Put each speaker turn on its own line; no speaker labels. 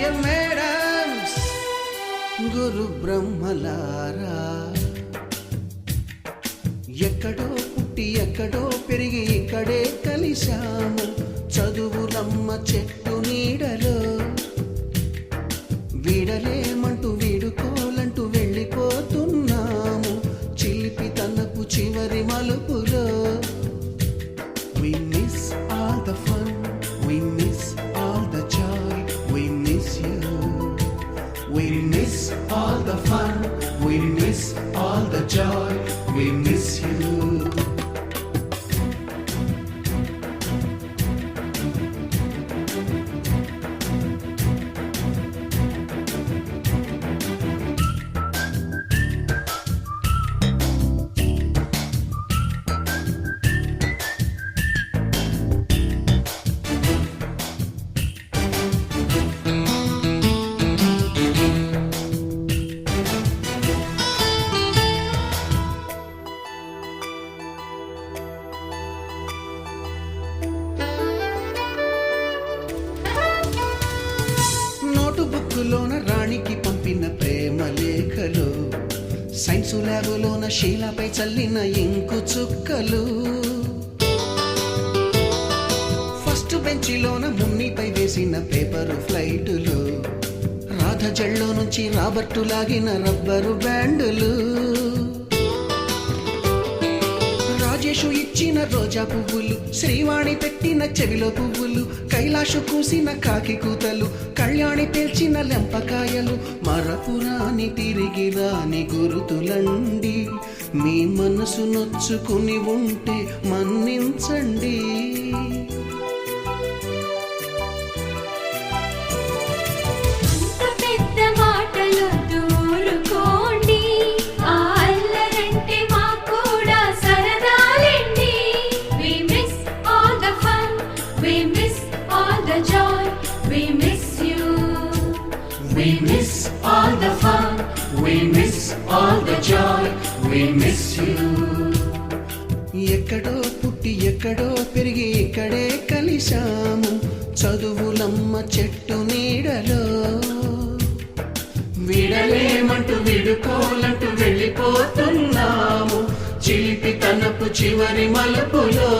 Dear madams, గురు బ్రహ్మలారా, ఎక్కడో పుట్టి ఎక్కడో పెరిగి ఇక్కడే కలిశాము చదువులమ్మ చెట్టు నీడలో. వీడలేమంటూ వీడుకోలంటూ వెళ్ళిపోతున్నాము చిలిపి తనపు చివరి మలుపులో. We miss all the fun, we miss all the joy, we miss you. We miss all the fun, we miss all the joy, we miss you. బుక్కులోన రాణికి పంపిన ప్రేమ లేఖలు, సైన్సు ల్యాబులోన శీలపై చల్లిన ఇంకు చుక్కలు, ఫస్ట్ బెంచిలోన మున్నిపై వేసిన పేపరు ఫ్లైటులు, రాధ జల్లో నుంచి రాబర్టు లాగిన rubber బ్యాండులు, Rajesh ఇచ్చిన రోజా పువ్వులు, శ్రీవాణి పెట్టిన చెవిలో పువ్వులు, కైలాషు కూసిన కాకి కూతలు, కళ్యాణి పేల్చిన లెంపకాయలు, మరపురాని తిరిగి రాని గురుతులండి. మీ మనసు నొచ్చుకుని ఉంటే మన్నించండి.
We miss all the fun, we miss all the joy, we miss you.
ఎక్కడో పుట్టి ఎక్కడో పెరిగి ఇక్కడే కలిశాము చదువులమ్మ చెట్టు నీడలో.
విడలేమంటూ విడుకోలంటూ వెళ్ళిపోతున్నాము చిలిపి తనపు చివరి మలుపులో.